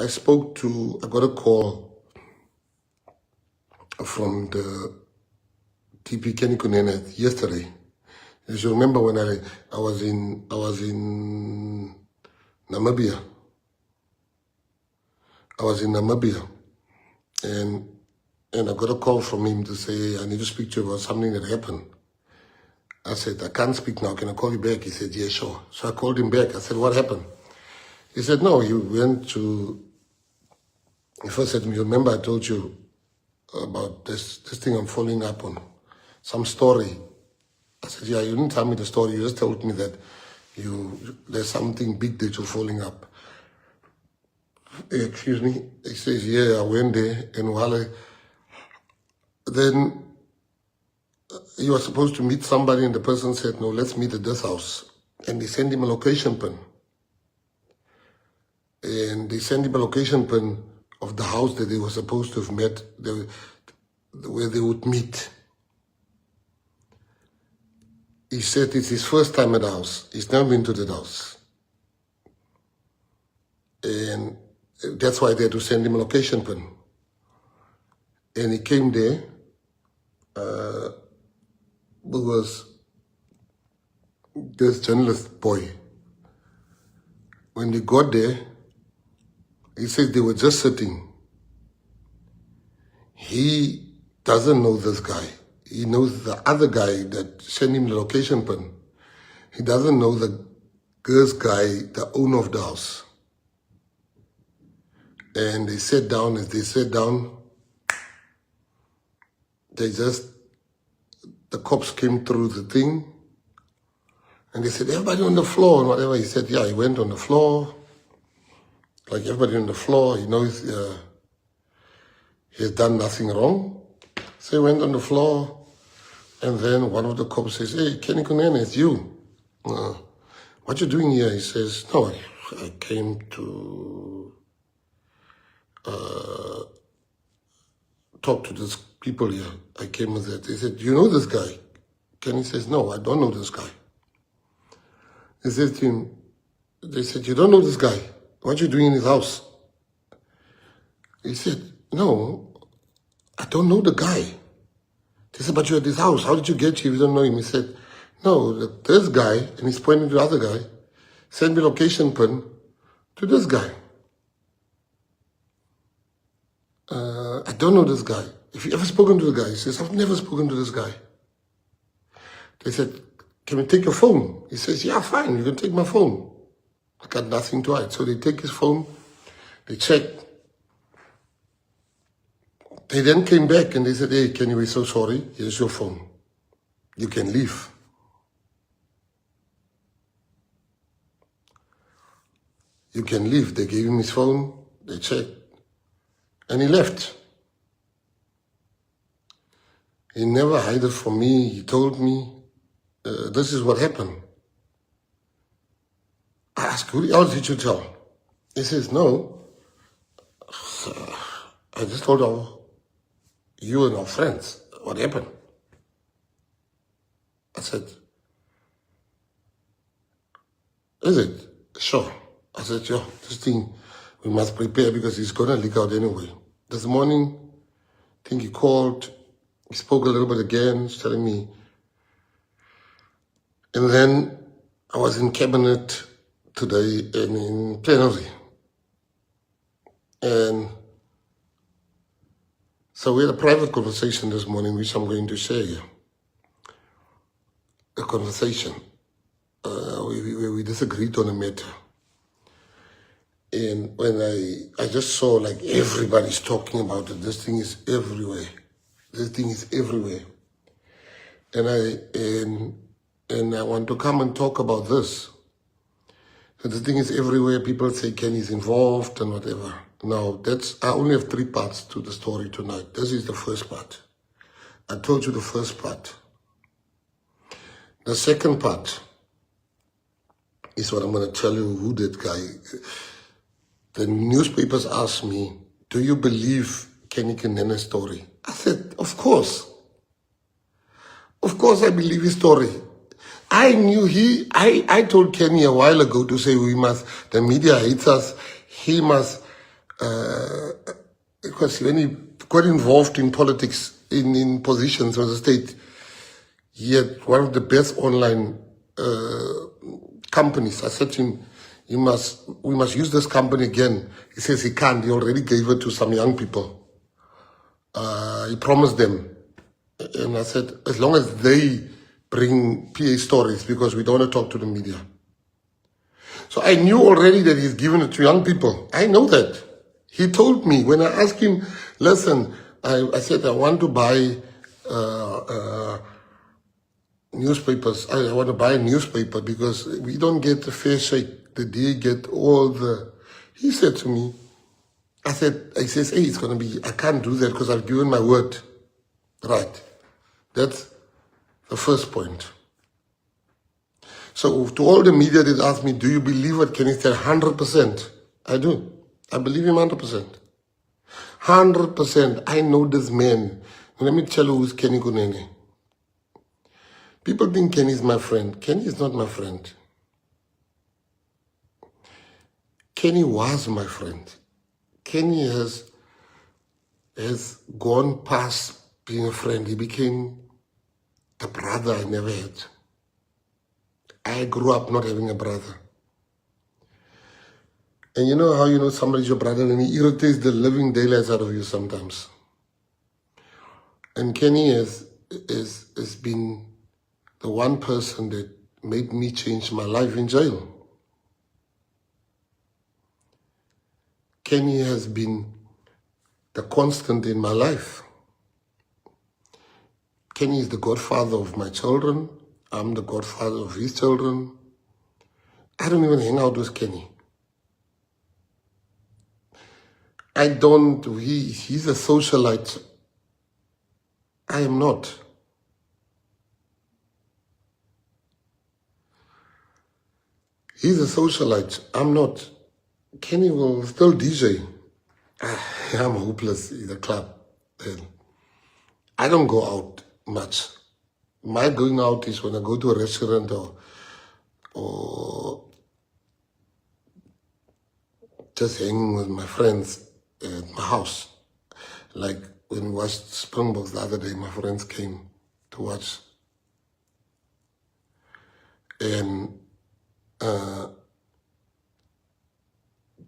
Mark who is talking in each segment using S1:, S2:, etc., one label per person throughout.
S1: I got a call from the TP Kenny Kunene yesterday. As you remember when I was in Namibia. I was in Namibia, and I got a call from him to say, I need to speak to you about something that happened. I said, I can't speak now, can I call you back? He said, yeah, sure. So I called him back. I said, what happened? He said, no, he first said to me, remember I told you about this thing I'm following up on, some story. I said, yeah, you didn't tell me the story, you just told me that there's something big that you're following up. Excuse me. He says, yeah, I went there, and then you were supposed to meet somebody, and the person said, no, let's meet at this house. And they sent him a location pin. And they sent him a location pin of the house that they were supposed to have met, where they would meet. He said it's his first time at the house. He's never been to the house. And that's why they had to send him a location pin. And he came there. Was this journalist boy. When they got there, he said they were just sitting. He doesn't know this guy. He knows the other guy that sent him the location pin. He doesn't know the girl's guy, the owner of the house. And they sat down. As they sat down, the cops came through the thing. And they said, everybody on the floor and whatever. He said, yeah, he went on the floor. Like everybody on the floor, he knows he has done nothing wrong. So he went on the floor. And then one of the cops says, hey, Kenny Kunene, it's you. What you doing here? He says, no, I came to talk to these people here. I came with that. They said, do you know this guy? Kenny says, no, I don't know this guy. They said to him, they said, you don't know this guy. What are you doing in his house? He said, no, I don't know the guy. They said, but you're at his house. How did you get here if you don't know him? He said, no, this guy, and he's pointing to the other guy, sent me location pin to this guy. I don't know this guy. Have you ever spoken to the guy? He says, I've never spoken to this guy. They said, can we take your phone? He says, yeah, fine, you can take my phone. I got nothing to hide. So they take his phone, they check. They then came back and they said, hey, Kenny, we're so sorry. Here's your phone. You can leave. You can leave. They gave him his phone, they checked, and he left. He never hid it from me. He told me, this is what happened. I asked, who else did you tell? He says, no. I just told you and our friends what happened. I said, is it? Sure. I said, yeah, this thing, we must prepare because it's going to leak out anyway. This morning, I think he called, he spoke a little bit again, telling me. And then I was in cabinet today and in plenary. And so we had a private conversation this morning, which I'm going to share here. A conversation where we disagreed on a matter. And when I just saw like everybody's talking about it, this thing is everywhere. This thing is everywhere. And I want to come and talk about this. So the thing is everywhere. People say Kenny's involved and whatever. Now, I only have 3 parts to the story tonight. This is the first part. I told you the first part. The second part is what I'm going to tell you who that guy. The newspapers asked me, do you believe Kenny Kunene's story? I said, of course. Of course I believe his story. I knew I told Kenny a while ago to say the media hates us. He must because when he got involved in politics, in positions of the state, he had one of the best online companies. I said to him, we must use this company again. He says he can't. He already gave it to some young people. He promised them. And I said, as long as they bring PA stories, because we don't want to talk to the media. So I knew already that he's given it to young people. I know that. He told me, when I asked him, listen, I said, I want to buy newspapers. I want to buy a newspaper because we don't get the fair shake. The day get all the... He said to me, he says, hey, it's going to be, I can't do that because I've given my word. Right. That's the first point. So to all the media that asked me, do you believe what Kenny said? 100%. I do. I believe him 100%. 100%. I know this man. Let me tell you who's Kenny Kunene. People think Kenny is my friend. Kenny is not my friend. Kenny was my friend. Kenny has gone past being a friend. He became the brother I never had. I grew up not having a brother. And you know how you know somebody's your brother and he irritates the living daylights out of you sometimes. And Kenny has been the one person that made me change my life in jail. Kenny has been the constant in my life. Kenny is the godfather of my children. I'm the godfather of his children. I don't even hang out with Kenny. He's a socialite. I am not. He's a socialite. I'm not. Kenny will still DJ. I'm hopeless in the club. I don't go out much. My going out is when I go to a restaurant or just hanging with my friends at my house. Like when we watched Springboks the other day, my friends came to watch. And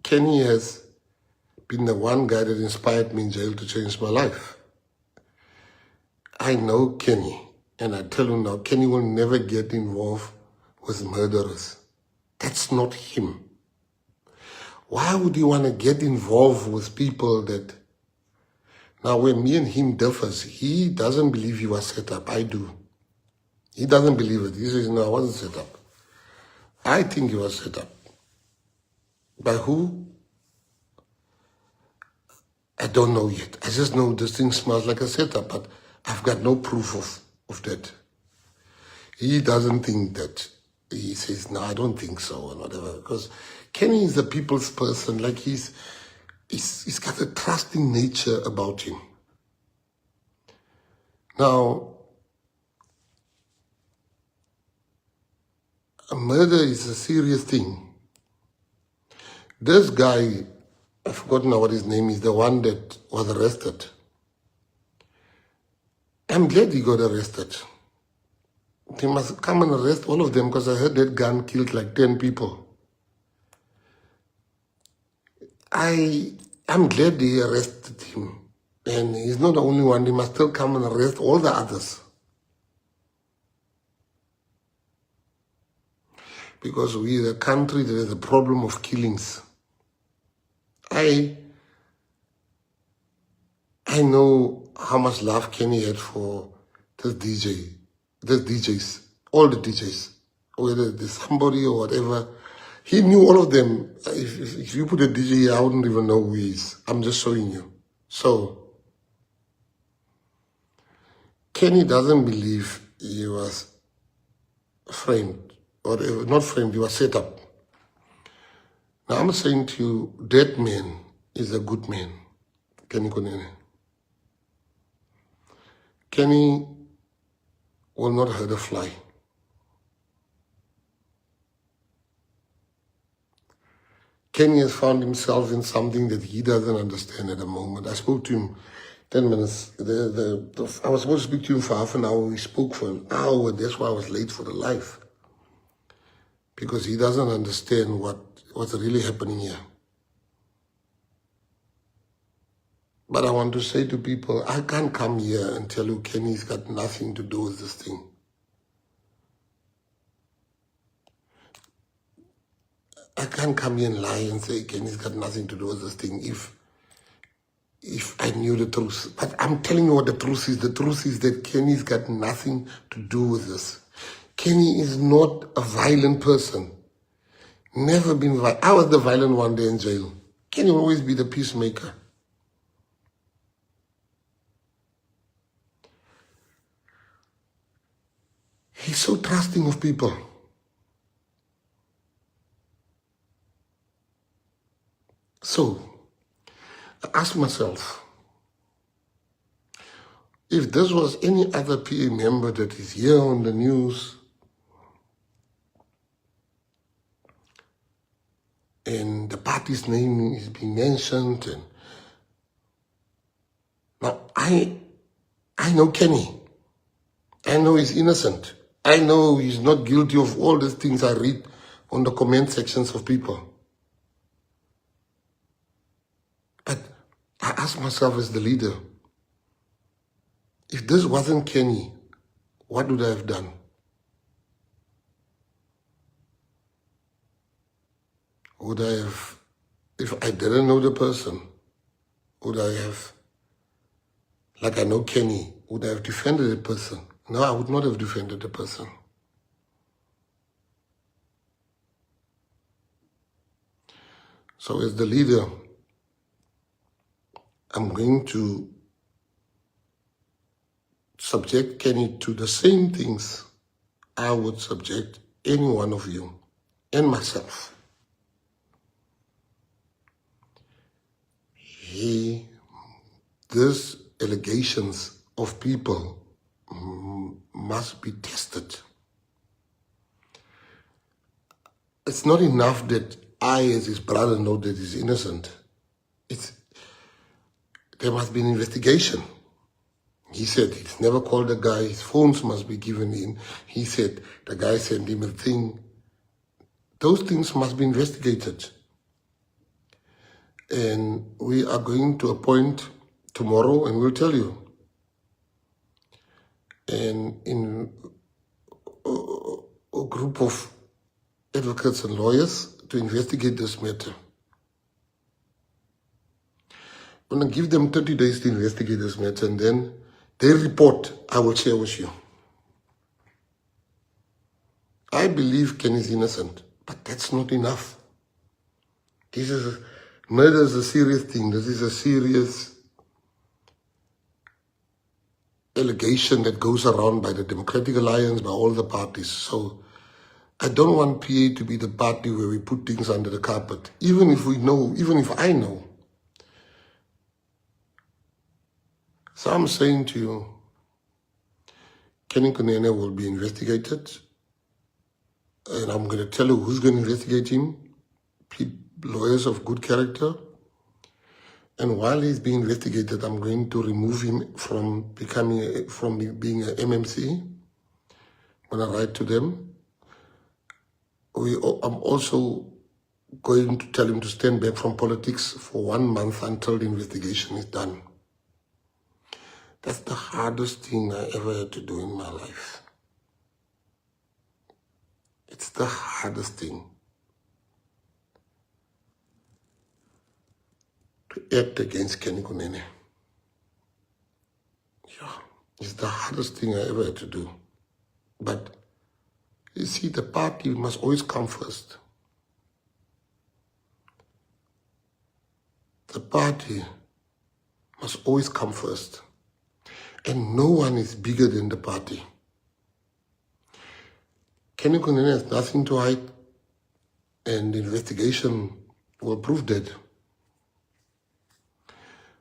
S1: Kenny has been the one guy that inspired me in jail to change my life. I know Kenny, and I tell you now, Kenny will never get involved with murderers. That's not him. Why would you want to get involved with people that... Now, when me and him differs, he doesn't believe he was set up. I do. He doesn't believe it. He says, no, I wasn't set up. I think he was set up. By who? I don't know yet. I just know this thing smells like a setup, but I've got no proof of that. He doesn't think that. He says, no, I don't think so, or whatever. Because Kenny is a people's person. Like he's got a trusting nature about him. Now, a murder is a serious thing. This guy, I've forgotten now what his name is, the one that was arrested. I'm glad he got arrested. They must come and arrest all of them because I heard that gun killed like 10 people. I'm glad they arrested him. And he's not the only one. They must still come and arrest all the others. Because we're a country that has a problem of killings. I know how much love Kenny had for this DJs, all the DJs, whether it's somebody or whatever. He knew all of them. If you put a DJ here, I wouldn't even know who he is. I'm just showing you. So, Kenny doesn't believe he was framed, or not framed, he was set up. Now I'm saying to you, that man is a good man, Kenny Kunene. Kenny will not hurt a fly. Kenny has found himself in something that he doesn't understand at the moment. I spoke to him 10 minutes. I was supposed to speak to him for half an hour. We spoke for an hour. That's why I was late for the live. Because he doesn't understand what's really happening here. But I want to say to people, I can't come here and tell you Kenny's got nothing to do with this thing. I can't come here and lie and say Kenny's got nothing to do with this thing if I knew the truth. But I'm telling you what the truth is. The truth is that Kenny's got nothing to do with this. Kenny is not a violent person. Never been violent. I was the violent one day in jail. Kenny will always be the peacemaker. He's so trusting of people. So, I ask myself, if this was any other PA member that is here on the news and the party's name is being mentioned, and now I know Kenny. I know he's innocent. I know he's not guilty of all these things I read on the comment sections of people. But I ask myself as the leader, if this wasn't Kenny, what would I have done? Would I have, if I didn't know the person, would I have, like I know Kenny, would I have defended the person? No, I would not have defended the person. So as the leader, I'm going to subject Kenny to the same things I would subject any one of you and myself. These allegations of people must be tested. It's not enough that I, as his brother, know that he's innocent. There must be an investigation. He said he's never called the guy. His phones must be given in. He said the guy sent him a thing. Those things must be investigated. And we are going to appoint tomorrow, and we'll tell you. And in a group of advocates and lawyers to investigate this matter. I'm going to give them 30 days to investigate this matter, and then their report I will share with you. I believe Ken is innocent, but that's not enough. Murder is a serious thing. This is a serious allegation that goes around by the Democratic Alliance, by all the parties. So I don't want PA to be the party where we put things under the carpet. Even if we know, even if I know. So I'm saying to you, Kunene will be investigated. And I'm going to tell you who's going to investigate him. Lawyers of good character. And while he's being investigated, I'm going to remove him from being a MMC. I'm going to write to them. I'm also going to tell him to stand back from politics for 1 month until the investigation is done. That's the hardest thing I ever had to do in my life. It's the hardest thing. To act against Kunene. Yeah, it's the hardest thing I ever had to do. But you see, the party must always come first. The party must always come first. And no one is bigger than the party. Kunene has nothing to hide, and the investigation will prove that.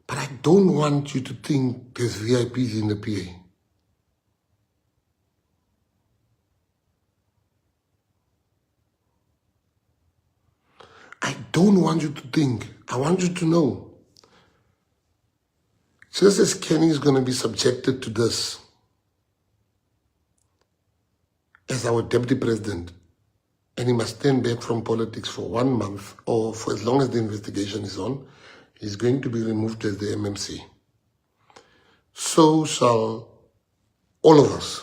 S1: But I don't want you to think there's VIPs in the PA. I don't want you to think. I want you to know. Just as Kenny is going to be subjected to this as our deputy president, and he must stand back from politics for 1 month or for as long as the investigation is on, he's going to be removed as the MMC. So shall all of us.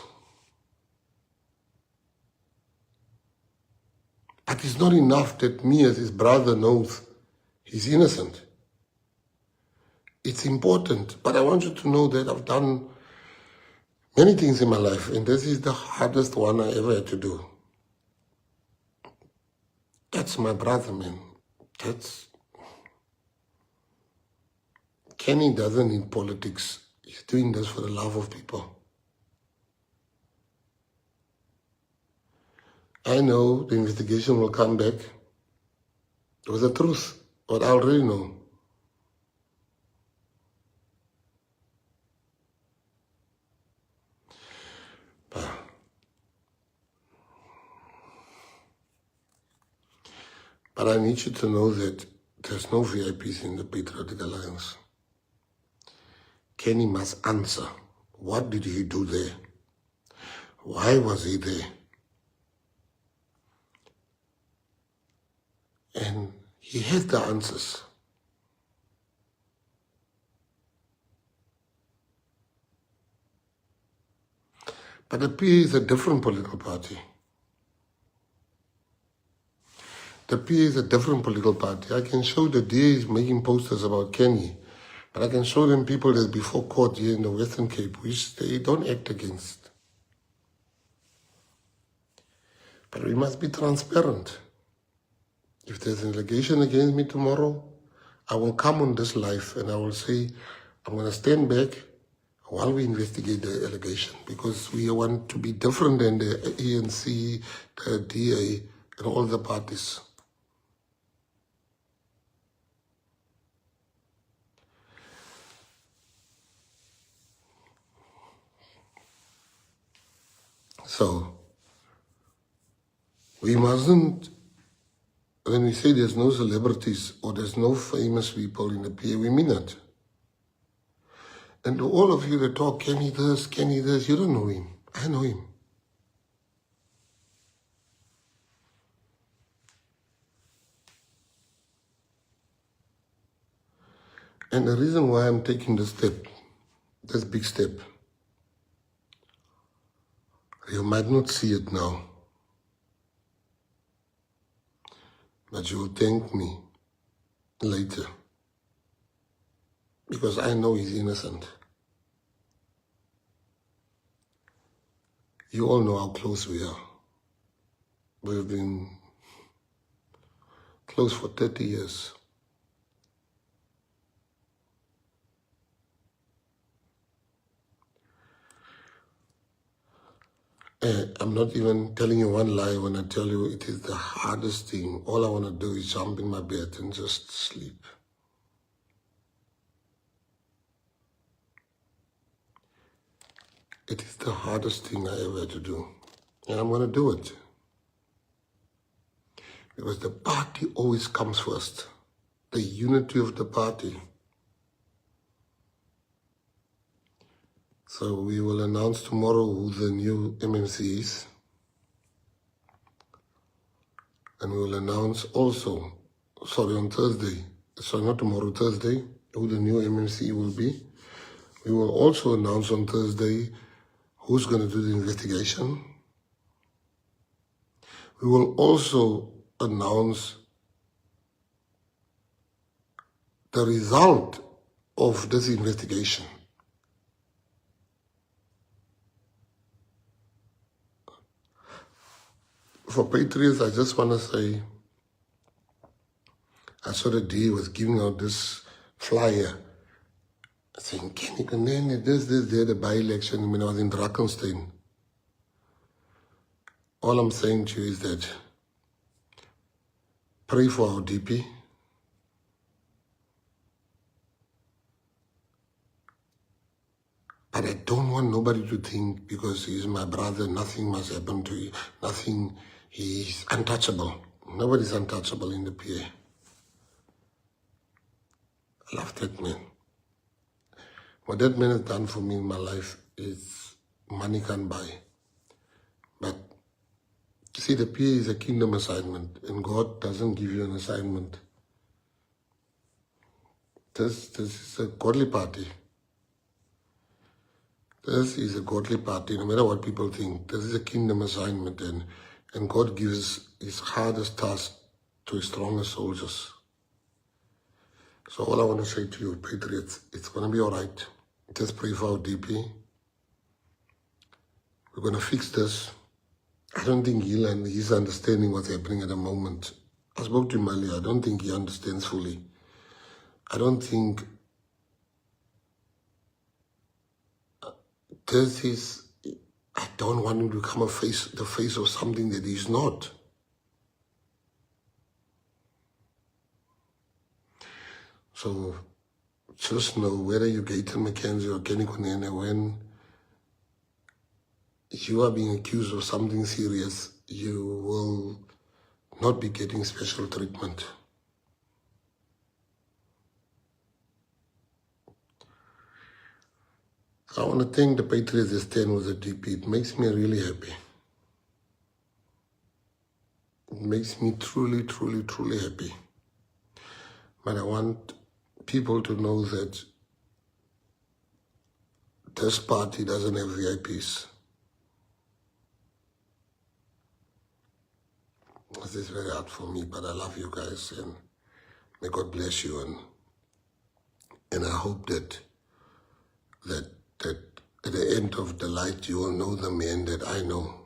S1: But it's not enough that me as his brother knows he's innocent. It's important, but I want you to know that I've done many things in my life, and this is the hardest one I ever had to do. That's my brother, man. Kenny doesn't need politics. He's doing this for the love of people. I know the investigation will come back with the truth, what I already know. But I need you to know that there's no VIPs in the Patriotic Alliance. Kenny must answer. What did he do there? Why was he there? And he has the answers. But the PA is a different political party. The PA is a different political party. I can show the DA is making posters about Kenny, but I can show them people that's before court here in the Western Cape, which they don't act against. But we must be transparent. If there's an allegation against me tomorrow, I will come on this live and I will say, I'm going to stand back while we investigate the allegation, because we want to be different than the ANC, the DA, and all the parties. So, we mustn't, when we say there's no celebrities or there's no famous people in the PA, we mean it. And to all of you that talk, Kenny this, you don't know him. I know him. And the reason why I'm taking this step, this big step, you might not see it now, but you will thank me later, because I know he's innocent. You all know how close we are. We've been close for 30 years. I'm not even telling you one lie when I tell you it is the hardest thing. All I want to do is jump in my bed and just sleep. It is the hardest thing I ever had to do. And I'm going to do it. Because the party always comes first. The unity of the party. So we will announce tomorrow who the new MMC is. And we will announce also, on Thursday, not tomorrow, Thursday, who the new MMC will be. We will also announce on Thursday who's going to do the investigation. We will also announce the result of this investigation. For Patriots, I just want to say, I saw the DA was giving out this flyer saying, Kunene, this, there, the by-election when I was in Drakenstein. All I'm saying to you is that pray for our DP. But I don't want nobody to think because he's my brother, nothing must happen to you, nothing, he's untouchable. Nobody's untouchable in the PA. I love that man. What that man has done for me in my life is money can't buy. But see, the PA is a kingdom assignment, and God doesn't give you an assignment. This is a godly party. This is a godly party, no matter what people think. This is a kingdom assignment, and God gives his hardest task to his strongest soldiers. So all I want to say to you, patriots, it's going to be all right. Just pray for our DP. We're going to fix this. I don't think he's understanding what's happening at the moment. I spoke to him earlier. I don't think he understands fully. I don't think this is, I don't want him to become the face of something that he's not. So just know, whether you're Gayton McKenzie or Kunene, when you are being accused of something serious, you will not be getting special treatment. I want to thank the Patriots that stand with the DP. It makes me really happy. It makes me truly, truly, truly happy. But I want people to know that this party doesn't have VIPs. This is very hard for me, but I love you guys, and may God bless you. And I hope that at the end of the light, you will know the man that I know.